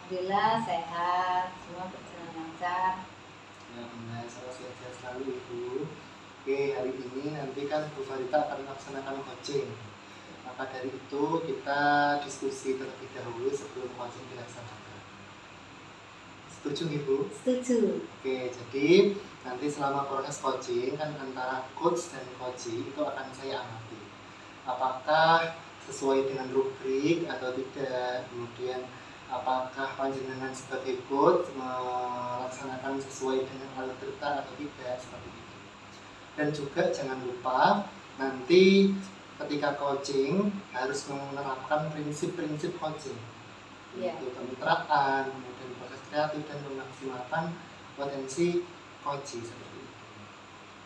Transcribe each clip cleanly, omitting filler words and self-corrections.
Alhamdulillah sehat, semua berjalan lancar. Alhamdulillah, saya sehat selalu Ibu. Oke, hari ini nanti kan Bu Farita akan melaksanakan coaching. Maka dari itu kita diskusi terlebih dahulu sebelum coaching dilaksanakan. Setuju Ibu? Setuju. Oke, jadi nanti selama proses coaching kan antara coach dan coachee itu akan saya amati. Apakah sesuai dengan rubrik atau tidak, kemudian apakah panjenengan sebagai coach melaksanakan sesuai dengan alutsista atau tidak, seperti itu. Dan juga jangan lupa nanti ketika coaching harus menerapkan prinsip-prinsip coaching, yaitu kemitraan, kemudian proses kreatif dan memaksimalkan potensi coaching seperti itu.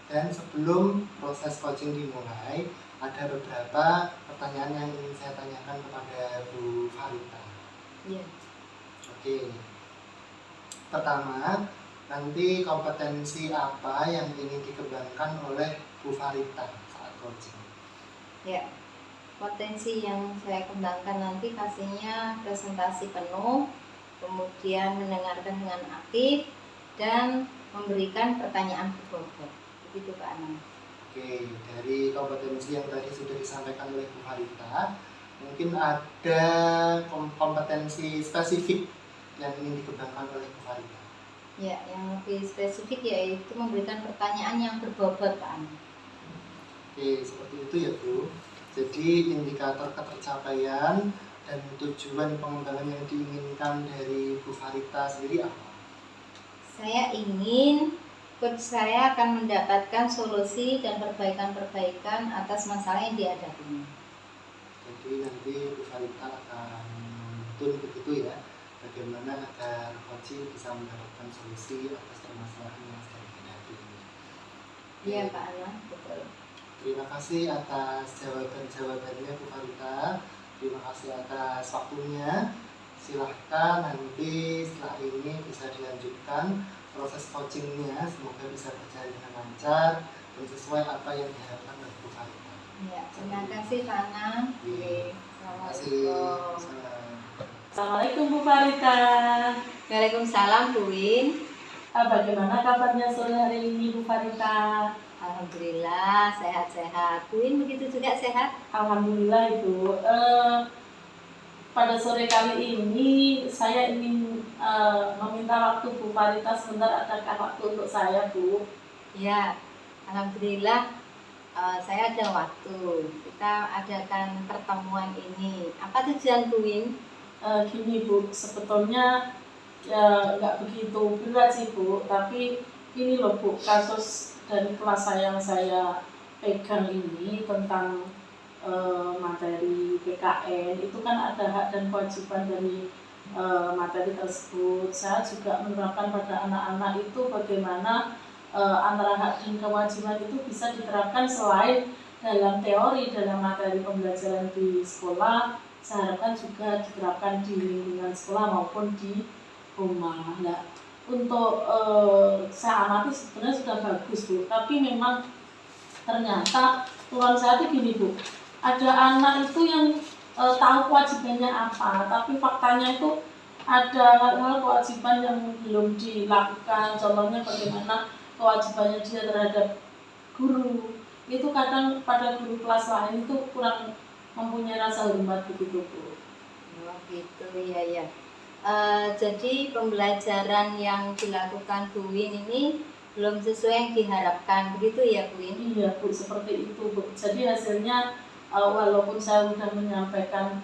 Dan sebelum proses coaching dimulai, ada beberapa pertanyaan yang ingin saya tanyakan kepada Bu Farita. Iya. Oke. Pertama, nanti kompetensi apa yang ingin dikembangkan oleh Bu Farita saat coaching? Ya, potensi yang saya kembangkan nanti pastinya presentasi penuh, kemudian mendengarkan dengan aktif, dan memberikan pertanyaan berbobot. Begitu Pak Anang. Oke, dari kompetensi yang tadi sudah disampaikan oleh Bu Farita, mungkin ada kompetensi spesifik yang ingin dikembangkan oleh Bu Farita. Ya, yang lebih spesifik yaitu memberikan pertanyaan yang berbobot Pak Anang. Oke, seperti itu ya Bu. Jadi indikator ketercapaian dan tujuan pengembangan yang diinginkan dari Bu Farita sendiri apa? Saya ingin coach saya akan mendapatkan solusi dan perbaikan-perbaikan atas masalah yang dihadapinya. Jadi nanti Bu Farita akan menuntun begitu ya, bagaimana agar coaching bisa mendapatkan solusi atas permasalahan yang sedang dihadapi. Iya Pak Anang, betul. Terima kasih atas jawaban-jawabannya Bu Farita. Terima kasih atas waktunya. Silahkan nanti setelah ini bisa dilanjutkan proses coachingnya. Semoga bisa berjalan dengan lancar dan sesuai apa yang diharapkan oleh Bu Farita. Ya, terima kasih Pak Anang. Terima kasih. Assalamualaikum Bu Farita. Waalaikumsalam Bu Win. Bagaimana kabarnya sore hari ini Bu Farita? Alhamdulillah sehat-sehat. Bu Win begitu juga sehat? Alhamdulillah Ibu. Pada sore kali ini saya ingin meminta waktu Bu Farita sebentar. Adakah waktu untuk saya Bu? Ya, alhamdulillah saya ada waktu. Kita adakan pertemuan ini. Apa tujuan Bu Win? Gini Bu, sebetulnya ya nggak begitu berat sih Bu, tapi ini loh Bu, kasus dari kelas saya yang saya pegang ini tentang materi PKN itu kan ada hak dan kewajiban dari materi tersebut. Saya juga menerapkan pada anak-anak itu bagaimana antara hak dan kewajiban itu bisa diterapkan selain dalam teori dalam materi pembelajaran di sekolah, saya harapkan juga diterapkan di lingkungan sekolah maupun di rumah. Nah, untuk saya amati sebenarnya sudah bagus Bu, tapi memang ternyata tuan saya itu gini Bu, ada anak itu yang tahu kewajibannya apa, tapi faktanya itu ada hal kewajiban yang belum dilakukan. Contohnya bagaimana kewajibannya dia terhadap guru, itu kadang pada guru kelas lain itu kurang mempunyai rasa hormat begitu Bu. Oh gitu ya. Jadi pembelajaran yang dilakukan Bu Win ini belum sesuai yang diharapkan, begitu ya Bu Win? Iya Bu, seperti itu Bu. Jadi hasilnya walaupun saya sudah menyampaikan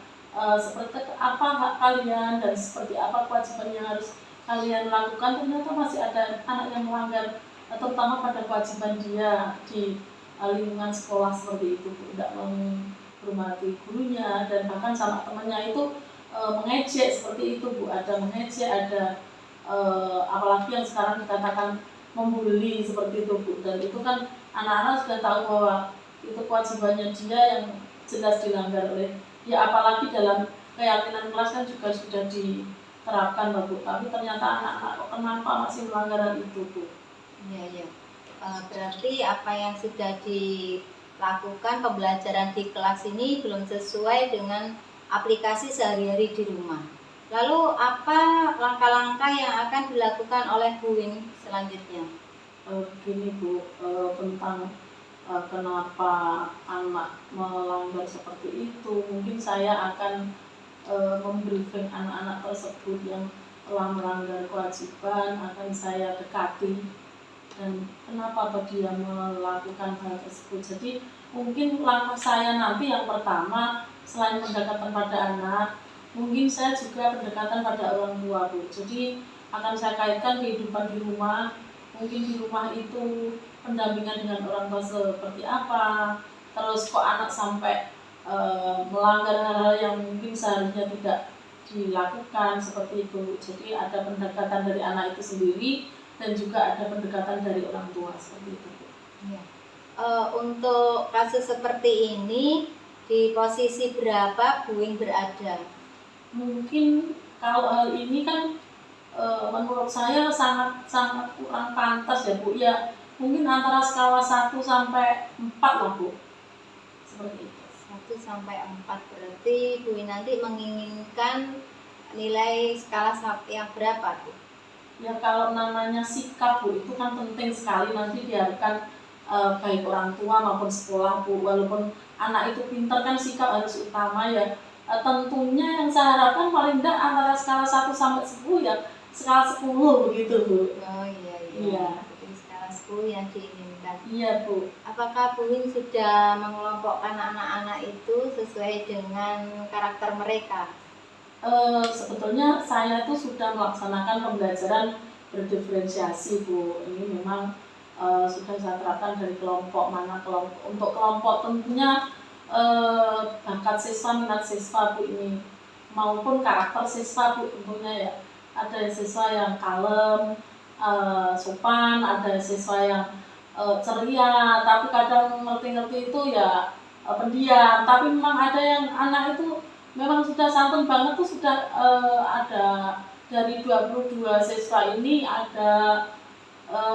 seperti apa hak kalian dan seperti apa kewajiban yang harus kalian lakukan, ternyata masih ada anak yang melanggar, terutama pada kewajiban dia di lingkungan sekolah seperti itu Bu. Tidak menghormati gurunya dan bahkan sama temannya itu mengejek seperti itu Bu. Ada mengejek, ada apalagi yang sekarang dikatakan membuli seperti itu Bu. Dan itu kan anak-anak sudah tahu bahwa itu kewajibannya dia yang jelas dilanggar oleh ya, apalagi dalam keyakinan kelas kan juga sudah diterapkan Bu. Tapi ternyata anak-anak kenapa masih melanggar hal itu Bu? Iya. Berarti apa yang sudah dilakukan pembelajaran di kelas ini belum sesuai dengan aplikasi sehari-hari di rumah. Lalu apa langkah-langkah yang akan dilakukan oleh Bu Win selanjutnya? Begini Bu, tentang kenapa anak melanggar seperti itu, mungkin saya akan membriefing anak-anak tersebut yang telah melanggar kewajiban, akan saya dekati dan kenapa toh dia melakukan hal tersebut. Jadi mungkin langkah saya nanti yang pertama, selain pendekatan pada anak, mungkin saya juga pendekatan pada orang tua Bu. Jadi akan saya kaitkan kehidupan di rumah, mungkin di rumah itu pendampingan dengan orang tua seperti apa, terus kok anak sampai melanggar hal-hal yang mungkin seharusnya tidak dilakukan seperti itu. Jadi ada pendekatan dari anak itu sendiri dan juga ada pendekatan dari orang tua seperti itu. Ya. Untuk kasus seperti ini di posisi berapa Bu Win berada? Mungkin kalau hal ini kan menurut saya sangat kurang pantas ya Bu. Ya mungkin antara skala 1 sampai 4 lah Bu. Seperti itu. 1 sampai 4 berarti Bu Win nanti menginginkan nilai skala yang berapa Bu? Ya kalau namanya sikap Bu itu kan penting sekali, nanti diharapkan baik orang tua maupun sekolah Bu. Walaupun anak itu pintar kan sikap harus utama ya. Tentunya yang saya harapkan paling tidak antara skala 1 sampai 10 ya skala 10 begitu Bu. Oh iya. Iya. Jadi skala 10 yang diinginkan. Iya Bu. Apakah Bu Win sudah mengelompokkan anak-anak itu sesuai dengan karakter mereka? Sebetulnya saya tuh sudah melaksanakan pembelajaran berdiferensiasi Bu. Ini memang sudah saya terapkan dari kelompok mana kelompok. Untuk kelompok tentunya bakat siswa, minat siswa Bu ini maupun karakter siswa Bu tentunya ya. Ada siswa yang kalem, sopan, ada siswa yang ceria, tapi kadang ngerti-ngerti itu ya pendiam. Tapi memang ada yang anak itu memang sudah santun banget tuh, sudah ada dari 22 siswa ini ada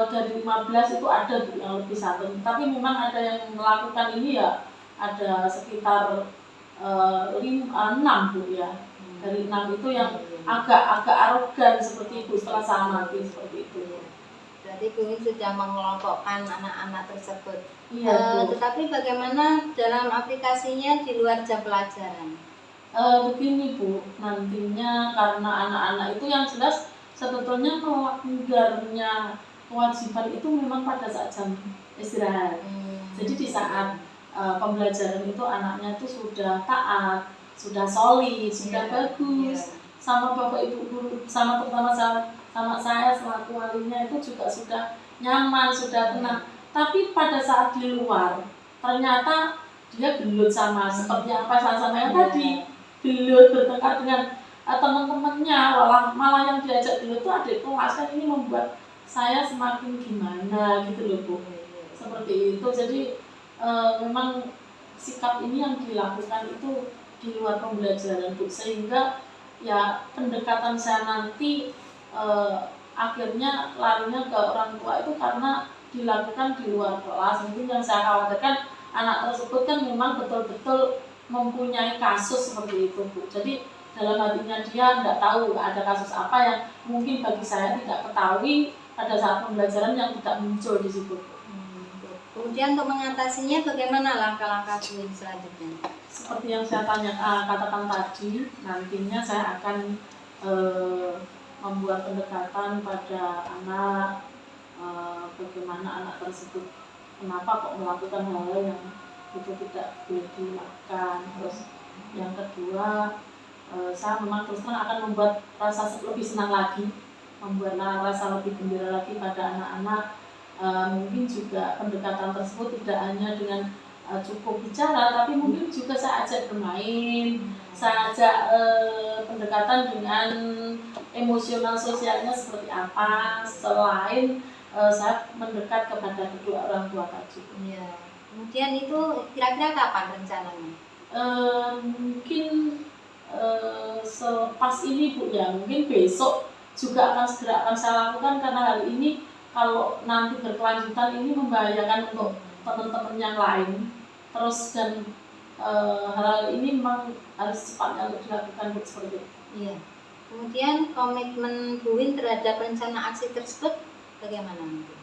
dari 15 itu ada Bu yang lebih santun. Tapi memang ada yang melakukan ini ya ada sekitar 6 Bu ya. Dari 6 itu yang agak arogan seperti itu setelah saya amati seperti itu. Berarti Bu Win sudah mengelompokkan anak-anak tersebut. Iya Bu. Tetapi bagaimana dalam aplikasinya di luar jam pelajaran? Begini Bu, nantinya karena anak-anak itu yang jelas sebetulnya melanggarnya kewajiban itu memang pada saat jam istirahat. Jadi di saat pembelajaran itu anaknya itu sudah taat, sudah solid, sudah bagus, sama bapak ibu guru, sama terutama sama saya selaku walinya itu juga sudah nyaman, sudah tenang. Tapi pada saat di luar ternyata dia gelut sama seperti apa saya sampaikan tadi, gelut bertengkar dengan teman-temannya, malah yang diajak gelut itu adik kelas. Kan ini membuat saya semakin gimana gitu loh Bu, seperti itu. Jadi memang sikap ini yang dilakukan itu di luar pembelajaran Bu, sehingga ya pendekatan saya nanti akhirnya larinya ke orang tua itu karena dilakukan di luar kelas. Mungkin yang saya khawatirkan anak tersebut kan memang betul-betul mempunyai kasus seperti itu Bu. Jadi dalam hatinya dia tidak tahu ada kasus apa yang mungkin bagi saya tidak ketahui pada saat pembelajaran yang tidak muncul di situ Bu. Kemudian untuk mengatasinya bagaimana langkah-langkah Bu Win selanjutnya? Seperti yang saya katakan tadi, nantinya saya akan membuat pendekatan pada anak, bagaimana anak tersebut kenapa kok melakukan hal yang itu tidak boleh dilakukan. Terus yang kedua, saya memang terus terang akan membuat rasa lebih senang lagi, membuat rasa lebih gembira lagi pada anak-anak. Mungkin juga pendekatan tersebut tidak hanya dengan cukup bicara, tapi mungkin juga saya ajak bermain, saya ajak pendekatan dengan emosional sosialnya seperti apa, selain saya mendekat kepada kedua orang tua tadi. Ya. Kemudian itu kira-kira kapan rencananya? Mungkin selepas ini Bu ya, mungkin besok juga akan segera akan saya lakukan, karena hari ini kalau nanti berkelanjutan ini membahayakan untuk teman-teman yang lain. Terus dan hal ini memang harus cepatnya dilakukan seperti itu. Iya. Kemudian komitmen Bu Win terhadap rencana aksi tersebut bagaimana nanti?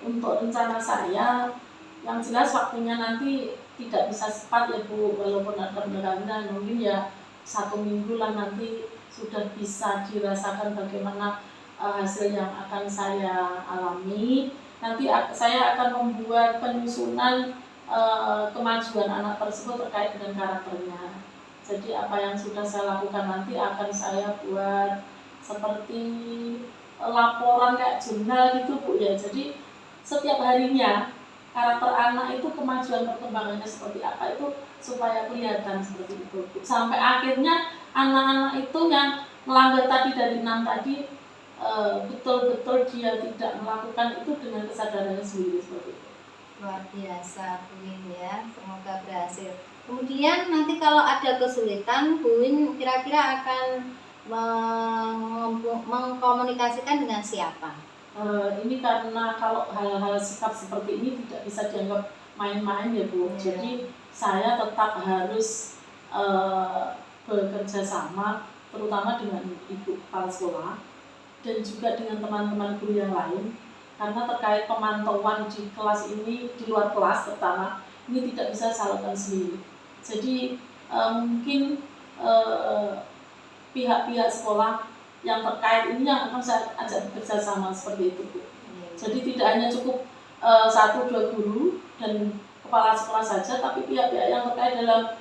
Untuk rencana saya, yang jelas waktunya nanti tidak bisa cepat ya Bu, walaupun ada benar mungkin ya 1 minggu lah nanti sudah bisa dirasakan bagaimana hasil yang akan saya alami. Nanti saya akan membuat penyusunan kemajuan anak tersebut terkait dengan karakternya. Jadi apa yang sudah saya lakukan nanti akan saya buat seperti laporan kayak jurnal gitu Bu ya. Jadi setiap harinya karakter anak itu kemajuan perkembangannya seperti apa itu supaya kelihatan seperti itu Bu. Sampai akhirnya anak-anak itu yang melanggar tadi dari 6 tadi betul-betul dia tidak melakukan itu dengan kesadarannya sendiri seperti itu. Luar biasa Bu Win ya, semoga berhasil. Kemudian nanti kalau ada kesulitan, Bu Win kira-kira akan mengkomunikasikan dengan siapa? Ini karena kalau hal-hal sikap seperti ini tidak bisa dianggap main-main ya Bu. Jadi saya tetap harus bekerja sama terutama dengan ibu kepala sekolah dan juga dengan teman-teman guru yang lain, karena terkait pemantauan di kelas ini, di luar kelas terutama, ini tidak bisa saya lakukan sendiri. Jadi mungkin pihak-pihak sekolah yang terkait ini yang akan saya ajak bekerja sama seperti itu Bu. Jadi tidak hanya cukup 1-2 guru dan kepala sekolah saja, tapi pihak-pihak yang terkait dalam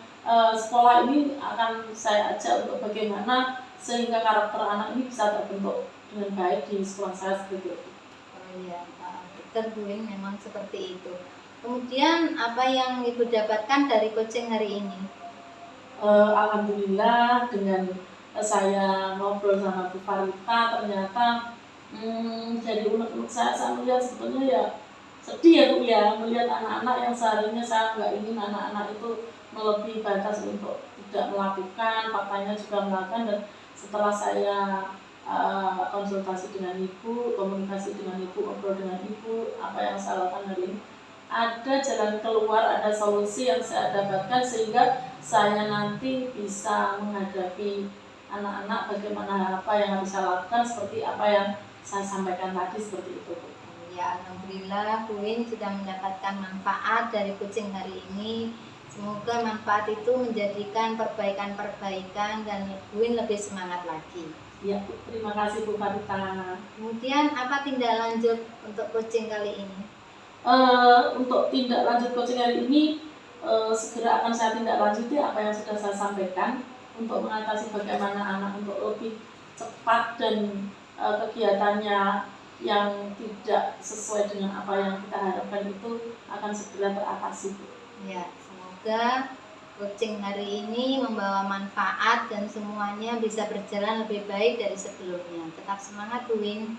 sekolah ini akan saya ajak untuk bagaimana sehingga karakter anak ini bisa terbentuk dengan baik di sekolah saya seperti itu. Oh iya, betul Bu Win, memang seperti itu. Kemudian apa yang Ibu dapatkan dari coaching hari ini? Alhamdulillah dengan saya ngobrol sama Bu Farita ternyata dari unek-unek saya melihat sebetulnya ya sedih ya Bu ya, melihat anak-anak yang seharusnya saya nggak ingin anak-anak itu melebihi batas untuk tidak melakukan, faktanya juga melakukan. Dan setelah saya konsultasi dengan ibu, komunikasi dengan ibu, ngobrol dengan ibu, apa yang saya lakukan hari ini, ada jalan keluar, ada solusi yang saya dapatkan sehingga saya nanti bisa menghadapi anak-anak bagaimana apa yang harus saya lakukan seperti apa yang saya sampaikan tadi seperti itu Bu. Ya, alhamdulillah Bu Win sudah mendapatkan manfaat dari coaching hari ini. Semoga manfaat itu menjadikan perbaikan-perbaikan dan Bu Win lebih semangat lagi. Ya, terima kasih Bu Farita. Kemudian apa tindak lanjut untuk coaching kali ini? Untuk tindak lanjut coaching hari ini segera akan saya tindak lanjuti apa yang sudah saya sampaikan untuk mengatasi bagaimana anak untuk lebih cepat dan kegiatannya yang tidak sesuai dengan apa yang kita harapkan itu akan segera teratasi Bu. Ya, semoga coaching hari ini membawa manfaat dan semuanya bisa berjalan lebih baik dari sebelumnya. Tetap semangat Bu Win.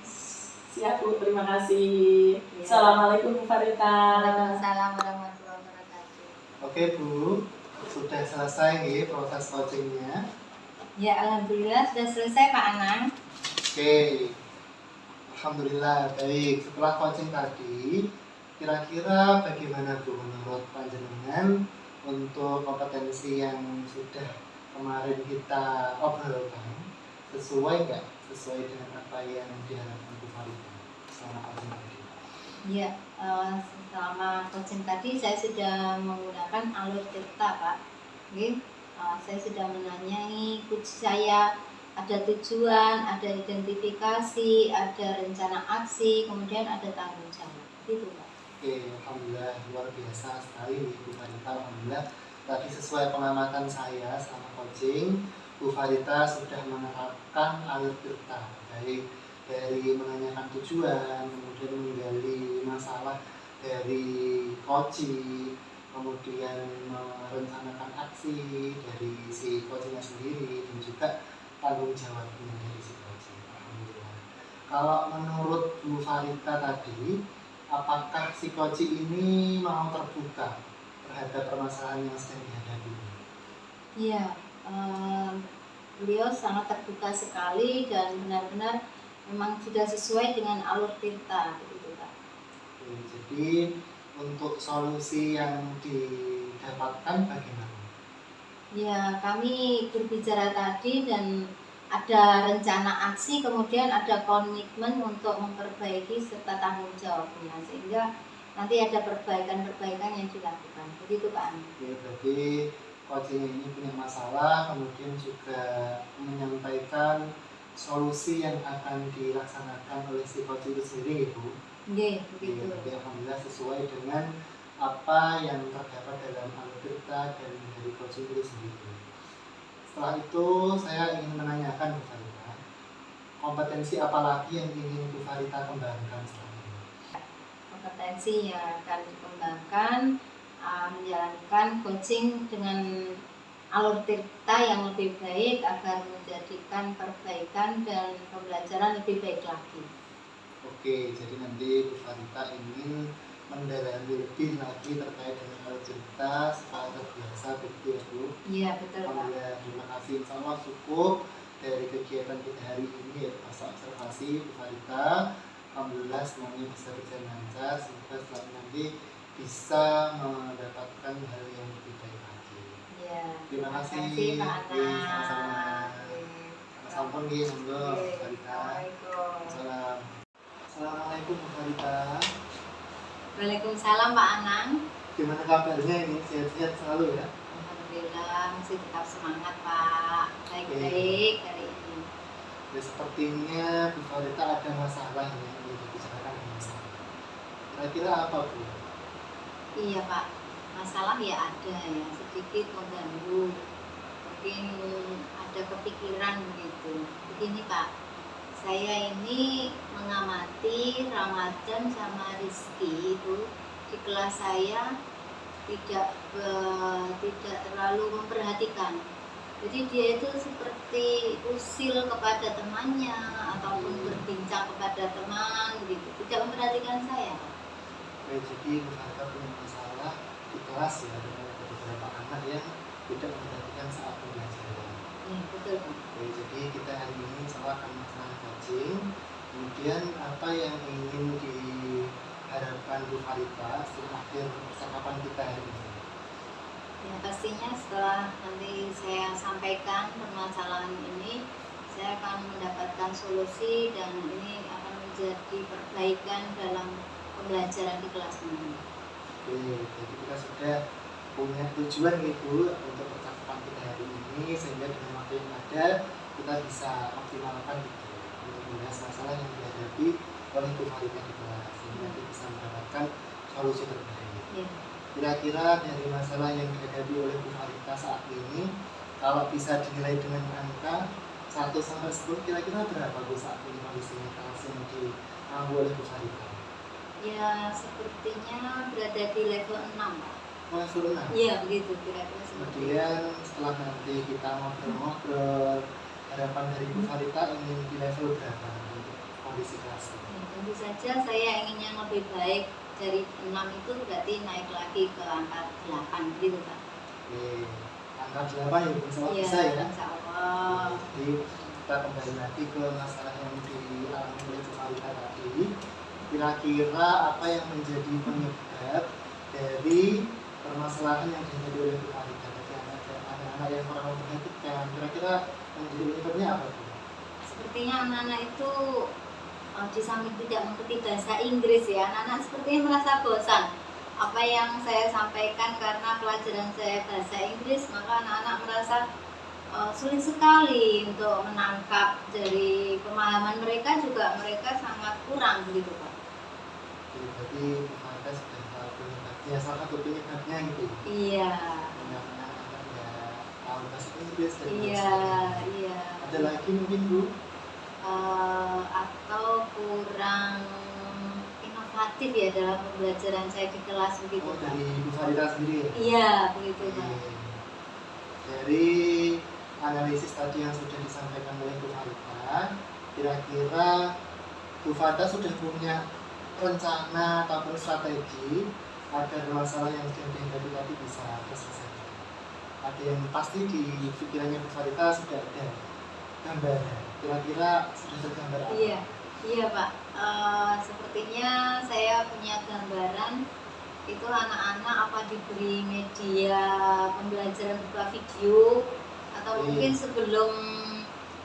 Siap Bu, terima kasih. Ya. Assalamualaikum Bu Farita. Waalaikumsalam warahmatullahi wabarakatuh. Oke Bu, sudah selesai nih proses coachingnya. Ya, alhamdulillah sudah selesai Pak Anang. Oke, alhamdulillah baik. Setelah coaching tadi, kira-kira bagaimana Bu menurut panjenengan untuk kompetensi yang sudah kemarin kita obrolkan, sesuai nggak? Sesuai dengan apa yang diharapkan Bu Farita selama coaching tadi? Ya, selama coaching tadi saya sudah menggunakan alur cerita Pak. Oke, saya sudah menanyai coach saya, ada tujuan, ada identifikasi, ada rencana aksi, kemudian ada tanggung jawab. Gitu Pak. Oke, alhamdulillah luar biasa sekali Bu Farita. Alhamdulillah tadi sesuai pengamatan saya selama coaching, Bu Farita sudah menerapkan alur cerita, baik dari menanyakan tujuan, kemudian menggali masalah dari coaching, kemudian merencanakan aksi dari si coachingnya sendiri, dan juga tanggung jawabnya dari si coaching. Alhamdulillah. Kalau menurut Bu Farita tadi, apakah si coaching ini mau terbuka terhadap permasalahan yang sedang dihadapi? Iya, beliau sangat terbuka sekali dan benar-benar memang sudah sesuai dengan alur cerita gitu Pak. Jadi untuk solusi yang didapatkan bagaimana? Ya, kami berbicara tadi dan ada rencana aksi, kemudian ada komitmen untuk memperbaiki serta tanggung jawabnya, sehingga nanti ada perbaikan-perbaikan yang dilakukan. Begitu Pak Ani. Oke, berarti coaching ini punya masalah, kemudian juga menyampaikan solusi yang akan dilaksanakan oleh si coach itu sendiri, Ibu. Oke, Iya, begitu. berarti alhamdulillah sesuai dengan apa yang terdapat dalam Alberta dan dari coach itu sendiri. Setelah itu saya ingin menanyakan Bu Farita, kompetensi apa lagi yang ingin Bu Farita kembangkan setelah ini? Kompetensi yang akan dikembangkan, menjalankan coaching dengan alur tirta yang lebih baik agar menjadikan perbaikan dan pembelajaran lebih baik lagi. Oke, jadi nanti Bu Farita ingin mendalami lebih lagi terkait dengan Alberta secara terbiasa begitu ya Bu? Iya, betul Pak. Alhamdulillah, terima kasih. Insya Allah cukup dari kegiatan kita hari ini yaitu masa observasi Bu Farita. Alhamdulillah semuanya bisa berjalan lancar. Semoga setelah nanti bisa mendapatkan hal yang lebih baik lagi. Iya. Terima kasih. Pak Iya, Ana. sama-sama. Sampun nggih, monggo Bu Oke, Farita. Assalamualaikum. Salam. Assalamualaikum Bu Farita. Waalaikumsalam Pak Anang. Gimana kabarnya ini? Sehat-sehat selalu ya? Alhamdulillah masih tetap semangat Pak. Baik-baik hari ini. Ya, sepertinya Bu Farita ada masalah yang ingin dibicarakan masalah. Kira-kira apa Bu? Iya Pak. Masalah ya ada ya, sedikit mengganggu. Mungkin ada kepikiran begitu. Begini Pak, saya ini mengamati Ramadan sama Rizky itu di kelas saya tidak terlalu memperhatikan. Jadi dia itu seperti usil kepada temannya ataupun berbincang kepada teman begitu, tidak memperhatikan saya. Oke, jadi Bu Farita punya masalah di kelas ya dengan ada beberapa anak yang tidak memperhatikan saat pembelajaran. Ya, betul Pak. Oke, jadi kita hari ini insya Allah akan melaksanakan coaching. Kemudian apa yang ingin diharapkan Bu Farita setelah akhir percakapan kita hari ini? Ya pastinya setelah nanti saya sampaikan permasalahan ini, saya akan mendapatkan solusi dan ini akan menjadi perbaikan dalam pembelajaran di kelas ini. Oke, jadi kita sudah punya tujuan nih Bu untuk percakapan kita hari ini, sehingga dengan waktu yang ada kita bisa optimalkan gitu untuk membahas masalah yang dihadapi oleh Bu Farita di kelas, sehingga kita bisa mendapatkan solusi terbaik. Ya. Kira-kira dari masalah yang dihadapi oleh Bu Farita saat ini, kalau bisa dinilai dengan angka 1 sampai 10, kira-kira berapa Bu saat ini kondisinya kelas yang diambil oleh Bu Farita? Ya sepertinya berada di level 6 Pak. Level 6? Iya begitu kira-kira seperti itu. Kemudian setelah nanti kita ngobrol-ngobrol, harapan dari Bu Farita ingin di level berapa untuk kondisi kelas ini? Ya, tentu saja saya ingin yang lebih baik dari 6 itu berarti naik lagi ke angka 8 gitu Pak. Oke, angka 8 ya Bu, insya Allah Iya, bisa ya? insya Allah. Jadi kita kembali lagi ke masalah yang dialami oleh Bu Farita tadi. Kira-kira apa yang menjadi penyebab dari permasalahan yang dihadapi oleh Bu Farita? Tadi anak-anak yang kurang memperhatikan, kira-kira yang menjadi penyebabnya apa Bu? Sepertinya anak-anak itu di samping tidak mengerti bahasa Inggris ya, anak-anak sepertinya merasa bosan. Apa yang saya sampaikan karena pelajaran saya bahasa Inggris, maka anak-anak merasa sulit sekali untuk menangkap dari pemahaman mereka juga mereka sangat kurang begitu Pak. Jadi berarti Bu Farita sudah tahu penyebabnya, salah satu penyebabnya gitu. Iya. Anak-anak ya tahu bahasa Inggris dan Iya, iya. Ada lagi mungkin Bu? Atau kurang inovatif ya dalam pembelajaran saya di kelas begitu Oh, Pak. dari Bu Farita sendiri ya? Iya, begitu Pak. Dari analisis tadi yang sudah disampaikan oleh Bu Farita, kira-kira Bu Farita sudah punya rencana ataupun strategi agar masalah yang sedang dihadapi tadi bisa terselesaikan? Ada yang pasti di pikirannya Bu Farita sudah ada gambaran, kira-kira sudah tergambar apa? Iya Pak. Sepertinya saya punya gambaran itu anak-anak apa diberi media pembelajaran berupa video atau mungkin sebelum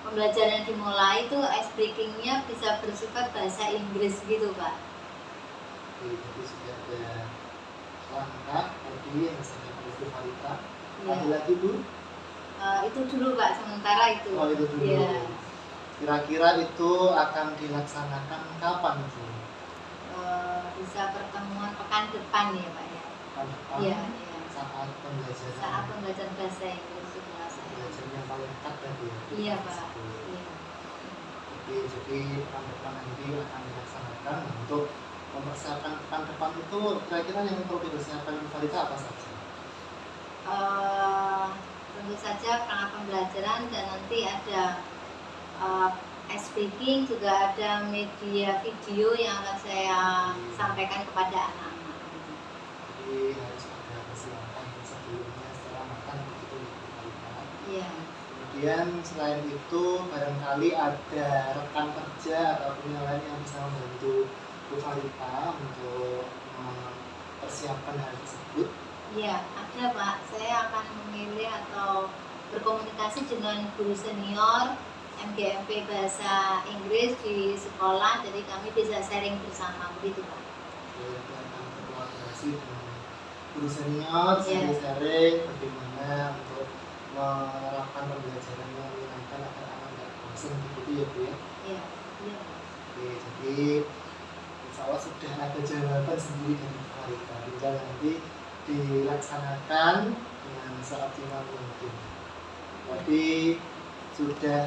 pembelajaran dimulai itu ice breakingnya bisa bersifat bahasa Inggris gitu Pak. Jadi sudah ada langkah tadi yang disampaikan oleh Bu Farita. Ya. Ada lagi Bu? Itu dulu Pak, sementara itu. Oh itu dulu. Ya. Kira-kira itu akan dilaksanakan kapan Bu? Bisa pertemuan pekan depan ya Pak ya. Pekan depan? Iya. Saat pembelajaran. Saat pembelajaran bahasa Inggris di kelas saya. Pembelajaran yang paling dekat tadi ya? Iya Pak. Iya. Jadi pekan depan nanti akan dilaksanakan. Untuk mempersiapkan pekan depan itu kira-kira yang perlu dipersiapkan Bu Farita apa saja? Tentu saja perangkat pembelajaran dan nanti ada ice breaking, juga ada media video yang akan saya sampaikan kepada anak-anak. Jadi harus ada persiapan sebelumnya setelah makan begitu Bu Farita. Iya. Kemudian selain itu barangkali ada rekan kerja ataupun yang lain yang bisa membantu Bu Farita untuk mempersiapkan hal tersebut. Iya, ada Pak. Saya akan memilih atau berkomunikasi dengan guru senior MGMP Bahasa Inggris di sekolah, jadi kami bisa sharing bersama begitu Pak. Jadi akan berkolaborasi dengan guru senior, sharing bagaimana untuk menerapkan pembelajaran yang menyenangkan agar anak tidak bosan begitu ya Bu ya. Iya, iya. Oke, jadi insya Allah sudah ada jawaban sendiri dari Bu Farita. Tinggal nanti dilaksanakan dengan seoptimal mungkin. Tadi sudah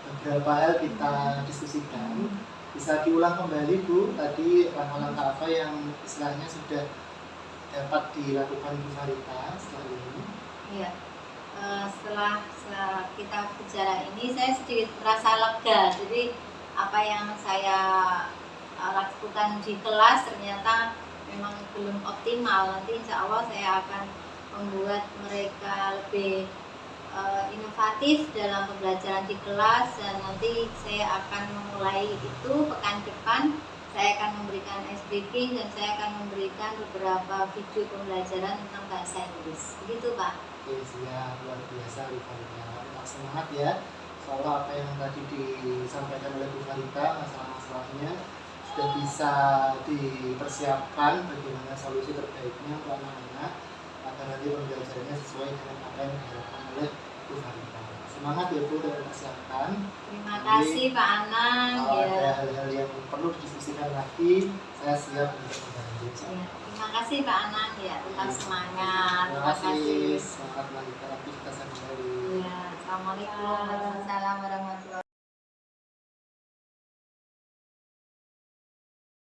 beberapa hal kita diskusikan. Bisa diulang kembali Bu, tadi langkah-langkah apa yang istilahnya sudah dapat dilakukan Bu Farita setelah ini? Iya. Setelah kita bicara ini, saya sedikit merasa lega. Jadi apa yang saya lakukan di kelas ternyata memang belum optimal. Nanti insya Allah saya akan membuat mereka lebih inovatif dalam pembelajaran di kelas, dan nanti saya akan memulai itu pekan depan. Saya akan memberikan ice breaking dan saya akan memberikan beberapa video pembelajaran tentang bahasa Inggris. Begitu Pak. Oke, siap, luar biasa Bu Farita. Tetap semangat ya. Soalnya apa yang tadi disampaikan oleh Bu Farita, masalah-masalahnya sudah bisa dipersiapkan bagaimana solusi terbaiknya untuk anak-anak agar nanti pembelajarannya sesuai dengan apa yang diharapkan oleh Bu Farita. Semangat ya Bu dalam persiapan. Terima kasih Pak Anang. Kalau Ya. ada hal-hal yang perlu didiskusikan lagi, saya siap untuk membantu. Ya. Terima kasih Pak Anang, ya, tetap semangat. Terima kasih. Selamat melanjutkan aktivitas yang kembali. Ya, Assalamualaikum warahmatullahi wabarakatuh.